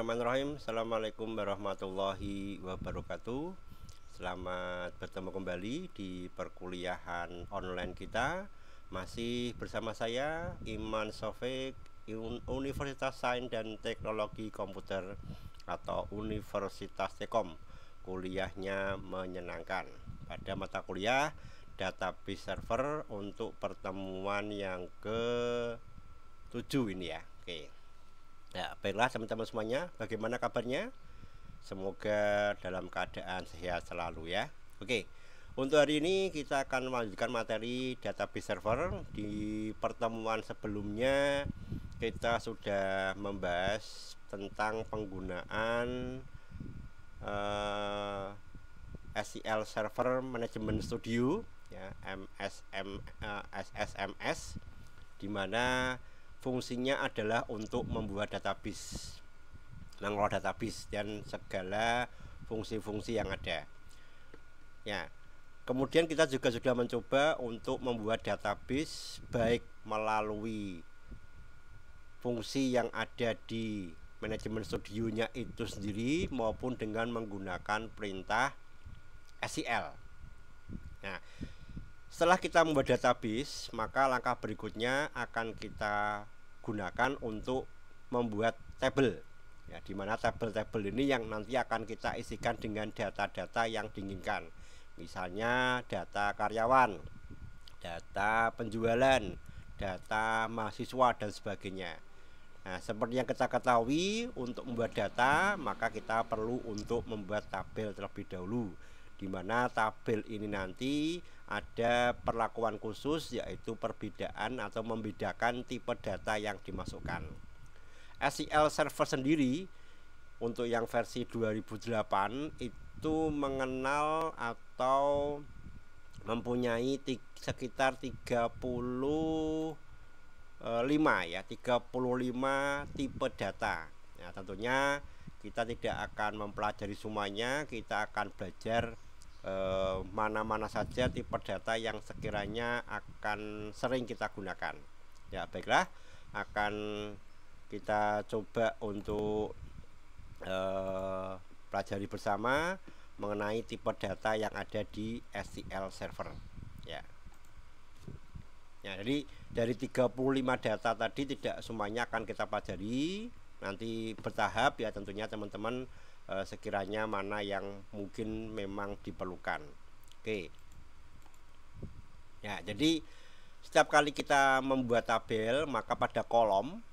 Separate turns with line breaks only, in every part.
Bismillahirrahmanirrahim. Assalamualaikum warahmatullahi wabarakatuh. Selamat bertemu kembali di perkuliahan online kita. Masih bersama saya Iman Sofik, Universitas Sains dan Teknologi Komputer atau Universitas Tekom. Kuliahnya menyenangkan. Pada mata kuliah Database Server untuk pertemuan yang ke-7 ini ya. Oke. Ya, baiklah teman-teman semuanya, bagaimana kabarnya? Semoga dalam keadaan sehat selalu ya. Oke, untuk hari ini kita akan melanjutkan materi database server. Di pertemuan sebelumnya kita sudah membahas tentang penggunaan SQL Server Management Studio ya, SSMS, di mana fungsinya adalah untuk membuat database, mengelola database dan segala fungsi-fungsi yang ada. Ya, kemudian kita juga sudah mencoba untuk membuat database baik melalui fungsi yang ada di manajemen studionya itu sendiri maupun dengan menggunakan perintah SQL. Nah, setelah kita membuat database, maka langkah berikutnya akan kita gunakan untuk membuat tabel. Ya, di mana tabel-tabel ini yang nanti akan kita isikan dengan data-data yang diinginkan. Misalnya data karyawan, data penjualan, data mahasiswa dan sebagainya. Nah, seperti yang kita ketahui, untuk membuat data maka kita perlu untuk membuat tabel terlebih dahulu, di mana tabel ini nanti ada perlakuan khusus, yaitu perbedaan atau membedakan tipe data yang dimasukkan. SQL Server sendiri untuk yang versi 2008 itu mengenal atau mempunyai sekitar 35 tipe data. Nah, tentunya kita tidak akan mempelajari semuanya, kita akan belajar mana-mana saja tipe data yang sekiranya akan sering kita gunakan. Ya, baiklah, akan kita coba untuk pelajari bersama mengenai tipe data yang ada di SQL Server. Ya. Ya, jadi dari 35 data tadi tidak semuanya akan kita pelajari, nanti bertahap ya, tentunya teman-teman sekiranya mana yang mungkin memang diperlukan. Oke. Ya, jadi setiap kali kita membuat tabel, maka pada kolom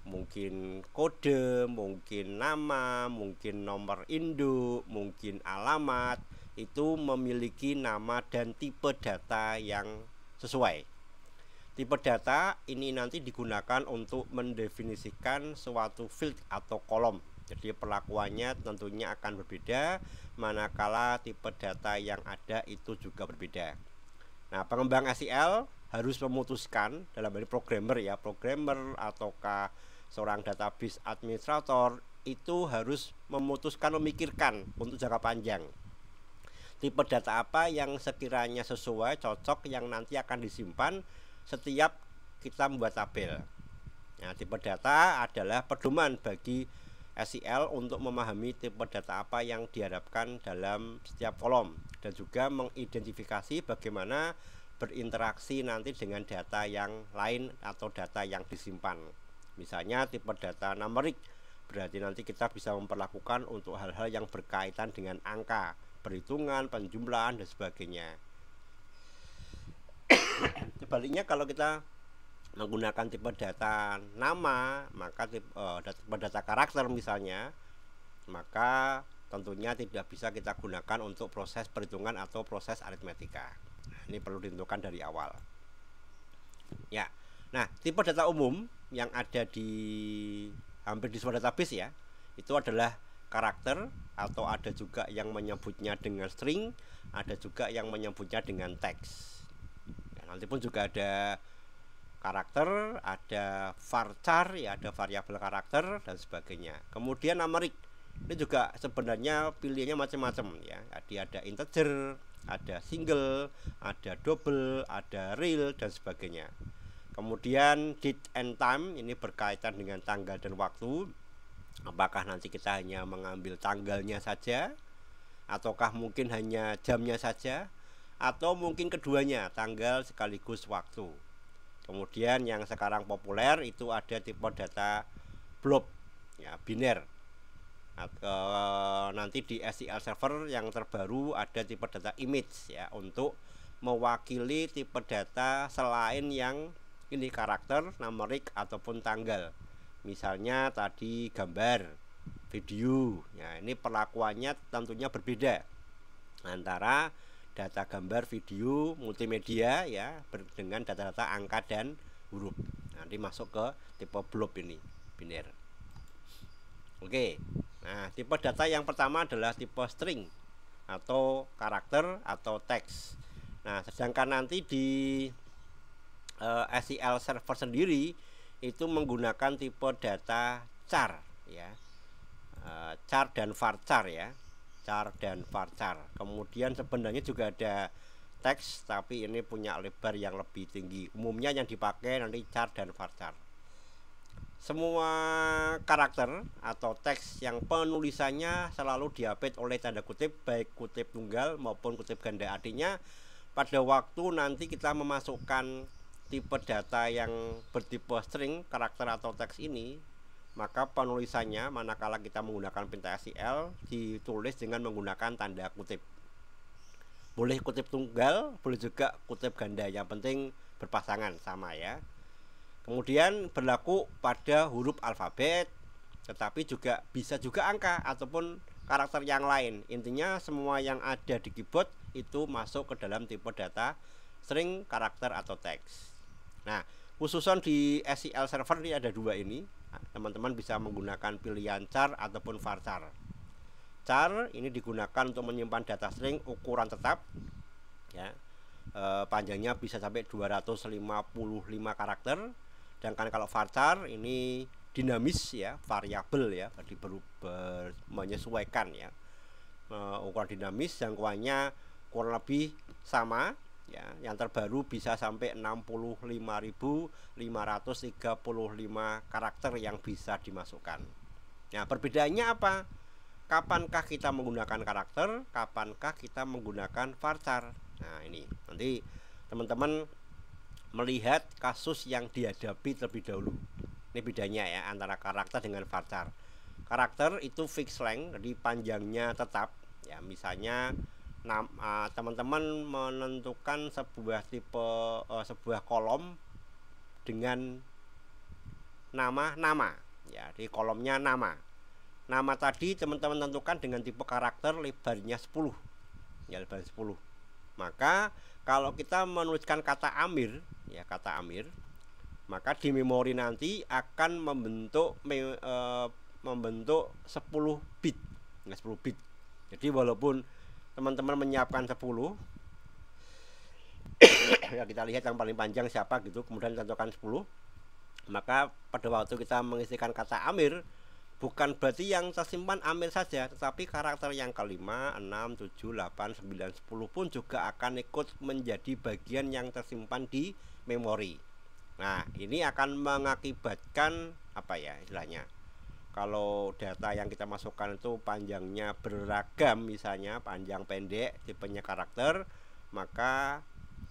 mungkin kode, mungkin nama, mungkin nomor induk, mungkin alamat, itu memiliki nama dan tipe data yang sesuai. Tipe data ini nanti digunakan untuk mendefinisikan suatu field atau kolom. Jadi perlakuannya tentunya akan berbeda, manakala tipe data yang ada itu juga berbeda. Nah, pengembang SQL harus memutuskan, dalam hal ini programmer ataukah seorang database administrator, itu harus memutuskan, memikirkan untuk jangka panjang tipe data apa yang sekiranya sesuai, cocok, yang nanti akan disimpan setiap kita membuat tabel. Nah, tipe data adalah pedoman bagi SQL untuk memahami tipe data apa yang diharapkan dalam setiap kolom, dan juga mengidentifikasi bagaimana berinteraksi nanti dengan data yang lain atau data yang disimpan. Misalnya tipe data numerik, berarti nanti kita bisa memperlakukan untuk hal-hal yang berkaitan dengan angka, perhitungan, penjumlahan dan sebagainya. Sebaliknya kalau kita menggunakan tipe data nama, maka tipe data karakter misalnya, maka tentunya tidak bisa kita gunakan untuk proses perhitungan atau proses aritmetika. Ini perlu ditentukan dari awal. Ya. Nah, tipe data umum yang ada di hampir di semua database ya, itu adalah karakter, atau ada juga yang menyebutnya dengan string, ada juga yang menyebutnya dengan teks. Ya, nanti pun juga ada karakter, ada varchar ya, ada variabel karakter dan sebagainya. Kemudian numerik, ini juga sebenarnya pilihannya macam-macam ya. Ada integer, ada single, ada double, ada real dan sebagainya. Kemudian date and time, ini berkaitan dengan tanggal dan waktu. Apakah nanti kita hanya mengambil tanggalnya saja, ataukah mungkin hanya jamnya saja, atau mungkin keduanya, tanggal sekaligus waktu. Kemudian yang sekarang populer itu ada tipe data blob, ya, biner. Atau nanti di SQL Server yang terbaru ada tipe data image, ya, untuk mewakili tipe data selain yang ini karakter, numerik ataupun tanggal. Misalnya tadi gambar, video. Ya, ini perlakuannya tentunya berbeda antara data gambar, video, multimedia, ya, dengan data-data angka dan huruf. Nanti masuk ke tipe blob ini, biner. Oke. Nah, tipe data yang pertama adalah tipe string atau karakter atau teks. Nah, sedangkan nanti di SQL Server sendiri itu menggunakan tipe data char, ya, char dan varchar, ya, char dan varchar. Kemudian sebenarnya juga ada teks, tapi ini punya lebar yang lebih tinggi. Umumnya yang dipakai nanti char dan varchar. Semua karakter atau teks yang penulisannya selalu diapit oleh tanda kutip, baik kutip tunggal maupun kutip ganda. Artinya pada waktu nanti kita memasukkan tipe data yang bertipe string, karakter atau teks ini, maka penulisannya manakala kita menggunakan perintah SQL ditulis dengan menggunakan tanda kutip. Boleh kutip tunggal, boleh juga kutip ganda, yang penting berpasangan sama, ya. Kemudian berlaku pada huruf alfabet, tetapi juga bisa juga angka ataupun karakter yang lain. Intinya semua yang ada di keyboard itu masuk ke dalam tipe data string, karakter atau teks. Nah, khususan di SQL Server ini ada dua ini. Teman-teman bisa menggunakan pilihan char ataupun varchar. Char ini digunakan untuk menyimpan data string ukuran tetap, ya. Panjangnya bisa sampai 255 karakter. Sedangkan kalau varchar ini dinamis, ya, variabel, ya, jadi menyesuaikan, ya, ukuran dinamis, jangkauannya kurang lebih sama, ya. Yang terbaru bisa sampai 65.535 karakter yang bisa dimasukkan. Nah, perbedaannya apa? Kapankah kita menggunakan karakter, kapankah kita menggunakan varchar? Nah, ini nanti teman-teman melihat kasus yang dihadapi terlebih dahulu. Ini bedanya, ya, antara karakter dengan varchar. Karakter itu fixed length, jadi panjangnya tetap, ya. Misalnya teman-teman menentukan sebuah tipe sebuah kolom dengan nama, ya, di kolomnya nama tadi teman-teman tentukan dengan tipe karakter lebarnya 10, ya, lebar 10. Maka kalau kita menuliskan kata Amir, ya, kata Amir, maka di memori nanti akan membentuk 10 bit, ya, 10 bit. Jadi walaupun teman-teman menyiapkan 10, ya, kita lihat yang paling panjang siapa gitu, kemudian tentukan 10, maka pada waktu kita mengisikan kata Amir, bukan berarti yang tersimpan Amir saja, tetapi karakter yang kelima, 6, 7, 8, 9, 10 pun juga akan ikut menjadi bagian yang tersimpan di memori. Nah, ini akan mengakibatkan apa, ya, istilahnya, kalau data yang kita masukkan itu panjangnya beragam, misalnya panjang pendek tipenya karakter, maka,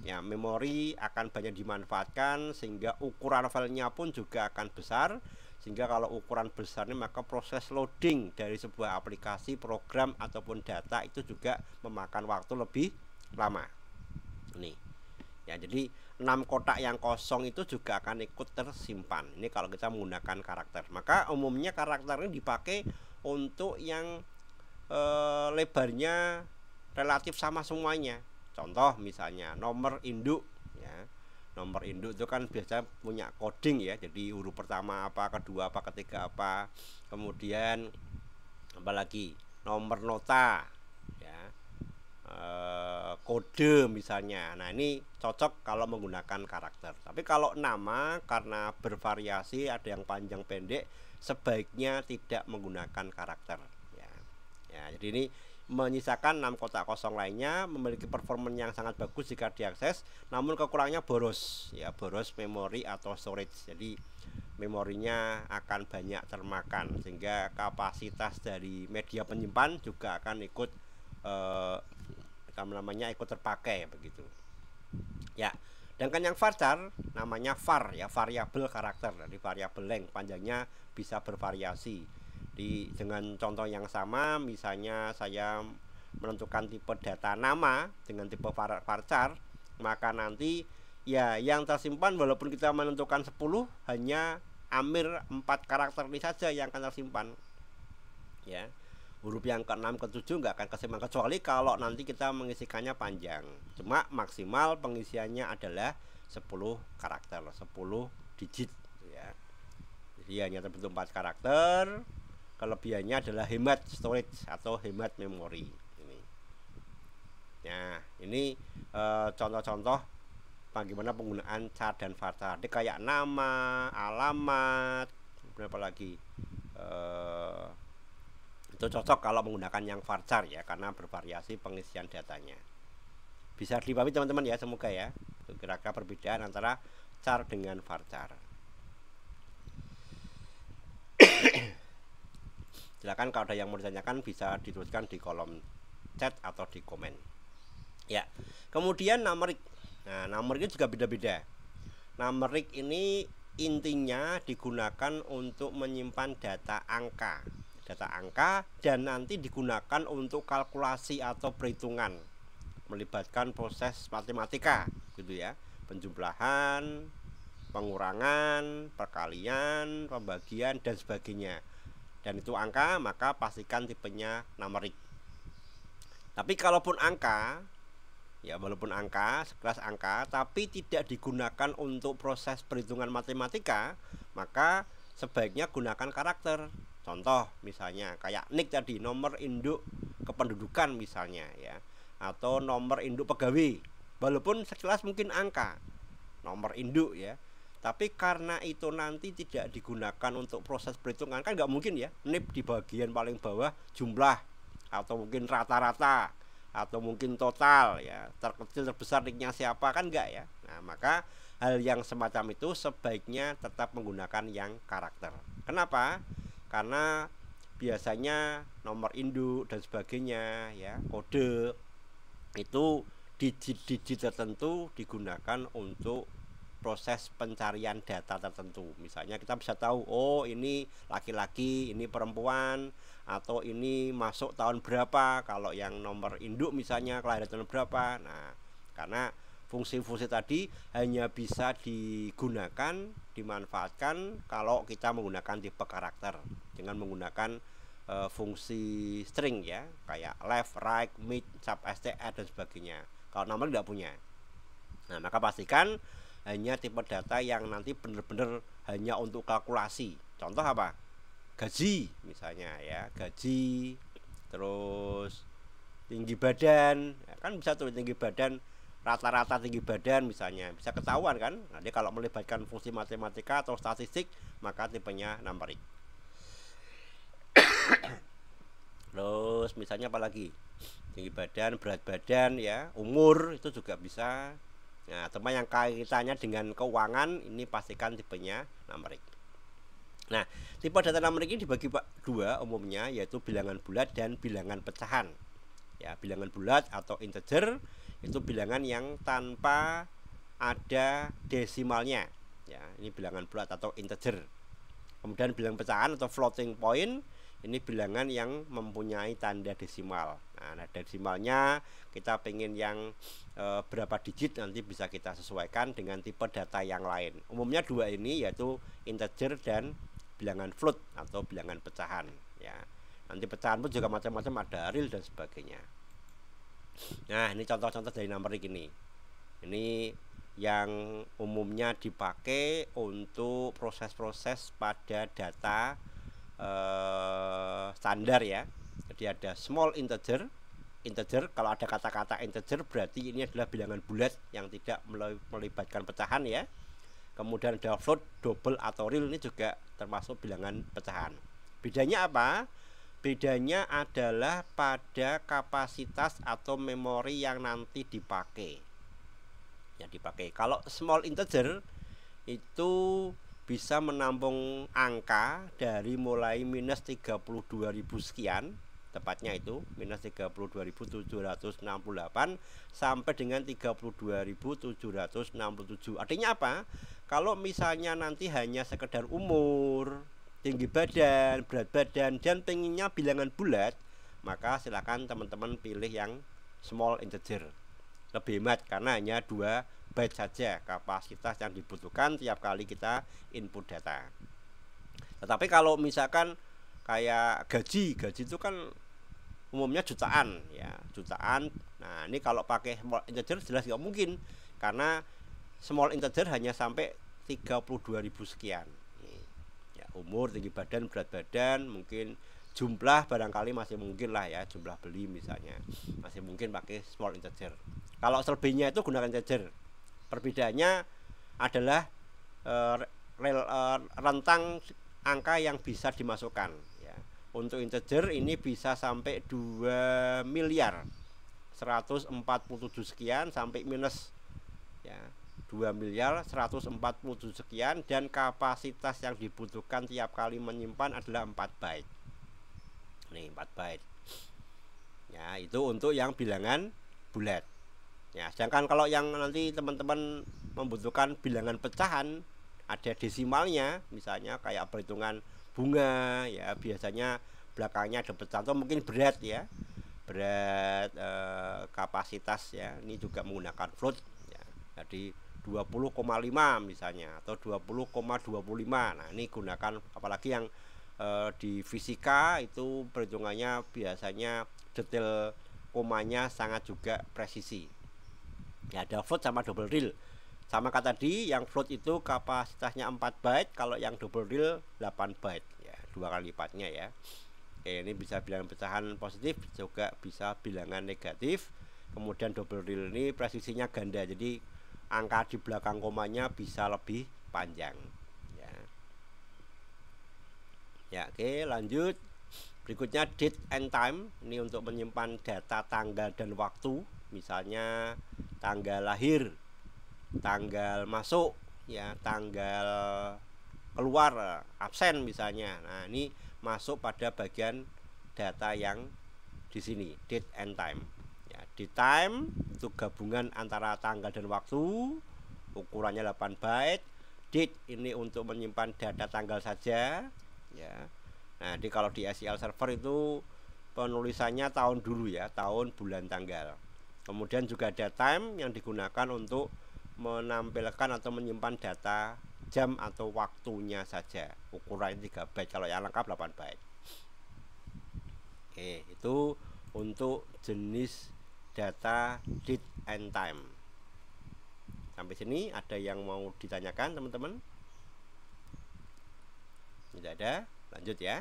ya, memori akan banyak dimanfaatkan sehingga ukuran filenya pun juga akan besar. Sehingga kalau ukuran besar ini, maka proses loading dari sebuah aplikasi, program ataupun data itu juga memakan waktu lebih lama. Ini, ya, jadi 6 kotak yang kosong itu juga akan ikut tersimpan. Ini kalau kita menggunakan karakter. Maka umumnya karakter ini dipakai untuk yang lebarnya relatif sama semuanya. Contoh misalnya nomor induk, ya. Nomor induk itu kan biasa punya coding, ya. Jadi huruf pertama apa, kedua apa, ketiga apa. Kemudian apalagi nomor nota, ya. Kode misalnya. Nah, ini cocok kalau menggunakan karakter. Tapi kalau nama karena bervariasi, ada yang panjang pendek, sebaiknya tidak menggunakan karakter, ya. Ya, jadi ini menyisakan 6 kotak kosong lainnya, memiliki performance yang sangat bagus jika diakses, namun kekurangannya boros, ya, boros memori atau storage. Jadi memorinya akan banyak termakan, sehingga kapasitas dari media penyimpan juga akan ikut ikut terpakai begitu. Ya, sedangkan yang varchar namanya var ya, variabel karakter. Dari variabel length, panjangnya bisa bervariasi. Dengan contoh yang sama, misalnya saya menentukan tipe data nama dengan tipe varchar, maka nanti ya yang tersimpan walaupun kita menentukan 10, hanya amir 4 karakter ini saja yang akan tersimpan. Ya. Huruf yang ke-6 ke-7 nggak akan kesimpan, kecuali kalau nanti kita mengisikannya panjang. Cuma maksimal pengisiannya adalah 10 karakter, 10 digit ya. Jadi hanya terbentuk 4 karakter. Kelebihannya adalah hemat storage atau hemat memori. Ini contoh-contoh bagaimana penggunaan char dan varchar. Ini kayak nama, alamat, berapa lagi? Itu cocok kalau menggunakan yang varchar ya, karena bervariasi pengisian datanya. Bisa dipahami teman-teman ya, semoga ya. Kira-kira perbedaan antara char dengan varchar. Silakan kalau ada yang mau ditanyakan bisa dituliskan di kolom chat atau di komen. Ya. Kemudian numeric. Nah, numeric ini juga beda-beda. Numeric ini intinya digunakan untuk menyimpan data angka dan nanti digunakan untuk kalkulasi atau perhitungan, melibatkan proses matematika gitu ya, penjumlahan, pengurangan, perkalian, pembagian dan sebagainya. Dan itu angka, maka pastikan tipenya numeric. Tapi kalaupun angka, ya walaupun angka, sekelas angka, tapi tidak digunakan untuk proses perhitungan matematika, maka sebaiknya gunakan karakter. Contoh misalnya kayak NIK tadi, nomor induk kependudukan misalnya ya, atau nomor induk pegawai, walaupun sekelas mungkin angka, nomor induk ya, tapi karena itu nanti tidak digunakan untuk proses perhitungan, kan nggak mungkin ya NIP di bagian paling bawah jumlah, atau mungkin rata-rata, atau mungkin total ya, terkecil terbesar NIK-nya siapa, kan enggak ya. Nah, maka hal yang semacam itu sebaiknya tetap menggunakan yang karakter. Kenapa? Karena biasanya nomor induk dan sebagainya ya, kode itu digit-digit tertentu digunakan untuk proses pencarian data tertentu. Misalnya kita bisa tahu, oh ini laki-laki, ini perempuan, atau ini masuk tahun berapa kalau yang nomor induk misalnya kelahiran tahun berapa. Nah, karena fungsi-fungsi tadi hanya bisa digunakan, dimanfaatkan kalau kita menggunakan tipe karakter dengan menggunakan fungsi string ya, kayak left, right, mid, sub, str dan sebagainya. Kalau nomor tidak punya. Nah, maka pastikan hanya tipe data yang nanti benar-benar hanya untuk kalkulasi. Contoh apa? Gaji misalnya ya, gaji, terus tinggi badan, ya, kan bisa tuh tinggi badan, rata-rata tinggi badan misalnya, bisa ketahuan kan. Nanti kalau melibatkan fungsi matematika atau statistik, maka tipenya numeric. Terus misalnya apa lagi? Tinggi badan, berat badan ya, umur itu juga bisa. Nah, teman yang kaitannya dengan keuangan ini pastikan tipenya numeric. Nah, tipe data numeric ini dibagi dua umumnya, yaitu bilangan bulat dan bilangan pecahan. Ya, bilangan bulat atau integer itu bilangan yang tanpa ada desimalnya. Ya, ini bilangan bulat atau integer. Kemudian bilangan pecahan atau floating point, ini bilangan yang mempunyai tanda desimal. Nah, desimalnya kita pengen yang berapa digit, nanti bisa kita sesuaikan dengan tipe data yang lain. Umumnya dua ini, yaitu integer dan bilangan float atau bilangan pecahan ya. Nanti pecahan pun juga macam-macam, ada real dan sebagainya. Nah, ini contoh-contoh dari numeric ini. Ini yang umumnya dipakai untuk proses-proses pada data standar ya. Jadi ada small integer. Integer, kalau ada kata-kata integer berarti ini adalah bilangan bulat yang tidak melibatkan pecahan ya. Kemudian ada float, double atau real, ini juga termasuk bilangan pecahan. Bedanya apa? Bedanya adalah pada kapasitas atau memori yang nanti dipakai. Yang dipakai. Kalau small integer itu bisa menampung angka dari mulai minus 32.000 sekian, tepatnya itu minus 32.768 sampai dengan 32.767. Artinya apa? Kalau misalnya nanti hanya sekedar umur, tinggi badan, berat badan, dan pengennya bilangan bulat, maka silakan teman-teman pilih yang small integer, lebih hemat karena hanya 2 byte saja kapasitas yang dibutuhkan tiap kali kita input data. Tetapi kalau misalkan kayak gaji itu kan umumnya jutaan ya, jutaan. Nah, ini kalau pakai small integer jelas nggak mungkin karena small integer hanya sampai 32.000 sekian. Ya, umur, tinggi badan, berat badan, mungkin jumlah barangkali masih mungkin lah ya, jumlah beli misalnya masih mungkin pakai small integer. Kalau selebihnya itu gunakan integer. Perbedaannya adalah rentang angka yang bisa dimasukkan ya. Untuk integer ini bisa sampai 2 miliar 147 sekian sampai minus ya, 2 miliar 147 sekian, dan kapasitas yang dibutuhkan tiap kali menyimpan adalah 4 byte. Nih 4 byte. Ya, itu untuk yang bilangan bulat. Ya, sedangkan kalau yang nanti teman-teman membutuhkan bilangan pecahan, ada desimalnya, misalnya kayak perhitungan bunga, ya biasanya belakangnya ada pecahan atau mungkin berat ya, berat kapasitas ya, ini juga menggunakan float ya, jadi 20,5 misalnya atau 20,25. Nah, ini gunakan apalagi yang di fisika itu perhitungannya biasanya detail komanya sangat juga presisi. Ya, ada float sama double real. Sama kata tadi, yang float itu kapasitasnya 4 byte, kalau yang double real 8 byte ya, 2 kali lipatnya ya. Oke, ini bisa bilangan pecahan positif, juga bisa bilangan negatif. Kemudian double real ini presisinya ganda, jadi angka di belakang komanya bisa lebih panjang ya. Ya, oke, lanjut. Berikutnya date and time, ini untuk menyimpan data tanggal dan waktu, misalnya tanggal lahir, tanggal masuk ya, tanggal keluar, absen misalnya. Nah, ini masuk pada bagian data yang di sini, date and time. Ya, date time itu gabungan antara tanggal dan waktu, ukurannya 8 byte. Date ini untuk menyimpan data tanggal saja ya. Nah, jadi kalau di SQL Server itu penulisannya tahun dulu ya, tahun, bulan, tanggal. Kemudian juga ada time yang digunakan untuk menampilkan atau menyimpan data jam atau waktunya saja. Ukurannya 3 byte, kalau yang lengkap 8 byte. Oke, itu untuk jenis data date and time. Sampai sini ada yang mau ditanyakan teman-teman? Tidak ada? Lanjut ya.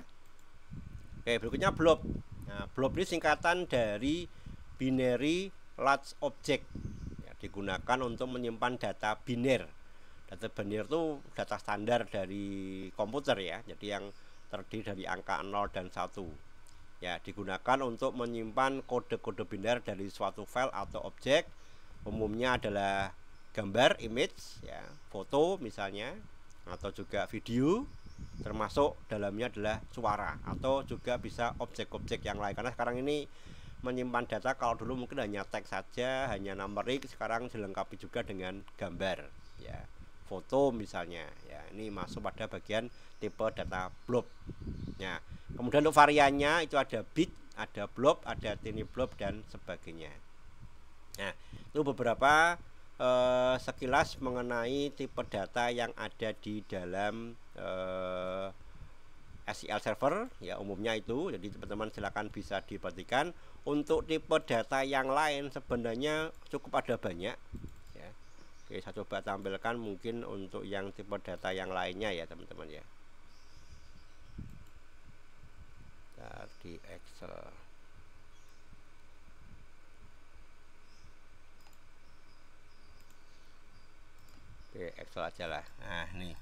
Oke, berikutnya blob. Nah, blob ini singkatan dari binary large object ya, digunakan untuk menyimpan data biner. Data biner itu data standar dari komputer ya, jadi yang terdiri dari angka 0 dan 1 ya, digunakan untuk menyimpan kode-kode biner dari suatu file atau objek. Umumnya adalah gambar, image ya, foto misalnya, atau juga video, termasuk dalamnya adalah suara, atau juga bisa objek-objek yang lain. Karena sekarang ini menyimpan data, kalau dulu mungkin hanya teks saja, hanya numerik, sekarang dilengkapi juga dengan gambar ya, foto misalnya ya. Ini masuk pada bagian tipe data blob. Nah, kemudian untuk variannya itu ada bit, ada blob, ada tiny blob, dan sebagainya. Nah, itu beberapa sekilas mengenai tipe data yang ada di dalam SQL Server ya, umumnya itu. Jadi teman-teman silakan bisa diperhatikan. Untuk tipe data yang lain sebenarnya cukup ada banyak ya. Oke, saya coba tampilkan mungkin untuk yang tipe data yang lainnya ya teman-teman ya. Di Excel. Oke, Excel aja lah. Nah, nih.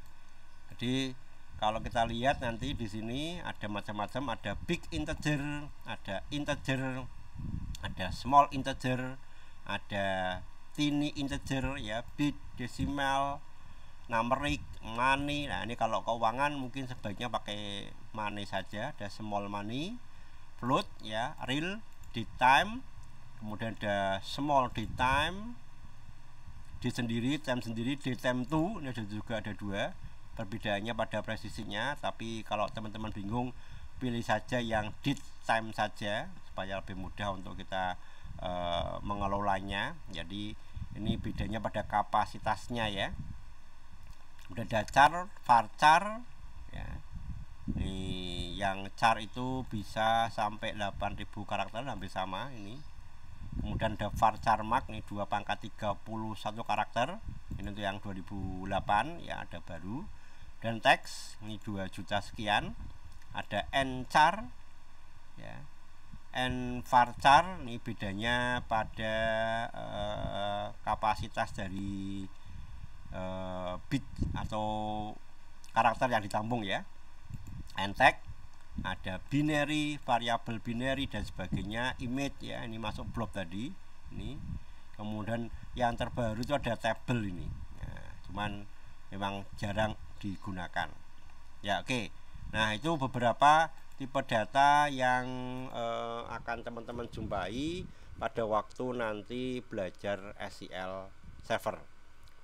Jadi kalau kita lihat nanti di sini ada macam-macam, ada big integer, ada small integer, ada tiny integer ya, bit, desimal, numeric, money. Nah, ini kalau keuangan mungkin sebaiknya pakai money saja. Ada small money, float ya, real, daytime, kemudian ada small daytime, day sendiri, time sendiri, daytime 2. Ini juga ada dua. Perbedaannya pada presisinya, tapi kalau teman-teman bingung, pilih saja yang daytime saja supaya lebih mudah untuk kita mengelolanya. Jadi ini bedanya pada kapasitasnya ya. Udah ada char, varchar ya. Ini yang char itu bisa sampai 8000 karakter, hampir sama ini. Kemudian ada varchar mark, ini 2 pangkat 31 karakter. Ini untuk yang 2008 ya, ada baru. Dan teks ini 2 juta sekian. Ada nchar ya. Varchar ini bedanya pada kapasitas dari bit atau karakter yang ditampung ya. Tag ada binary, variabel binary dan sebagainya, image ya, ini masuk blob tadi ini. Kemudian yang terbaru itu ada table ini ya, cuman memang jarang digunakan ya. Oke, nah itu beberapa tipe data yang akan teman-teman jumpai pada waktu nanti belajar SQL Server.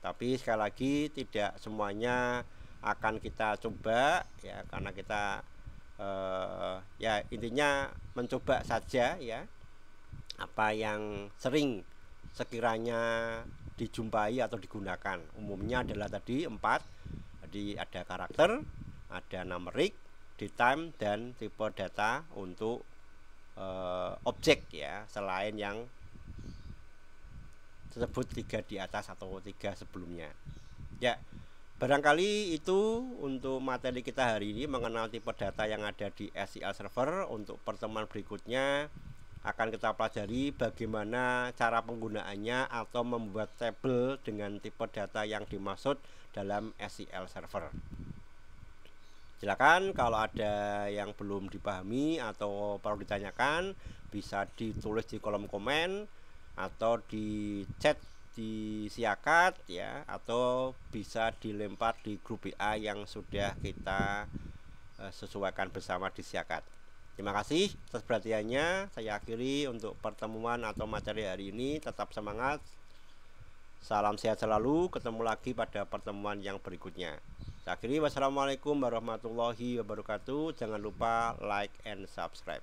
Tapi sekali lagi tidak semuanya akan kita coba ya, karena kita ya intinya mencoba saja ya, apa yang sering sekiranya dijumpai atau digunakan. Umumnya adalah tadi 4. Jadi ada karakter, ada numeric, daytime, dan tipe data untuk objek ya, selain yang tersebut 3 di atas atau 3 sebelumnya ya. Barangkali itu untuk materi kita hari ini mengenal tipe data yang ada di SQL Server. Untuk pertemuan berikutnya akan kita pelajari bagaimana cara penggunaannya atau membuat tabel dengan tipe data yang dimaksud dalam SQL Server. Silakan kalau ada yang belum dipahami atau perlu ditanyakan, bisa ditulis di kolom komen atau di chat di Siakat ya, atau bisa dilempar di grup WA yang sudah kita sesuaikan bersama di Siakat. Terima kasih atas perhatiannya. Saya akhiri untuk pertemuan atau materi hari ini. Tetap semangat, salam sehat selalu, ketemu lagi pada pertemuan yang berikutnya. Saya akhiri, wassalamualaikum warahmatullahi wabarakatuh. Jangan lupa like and subscribe.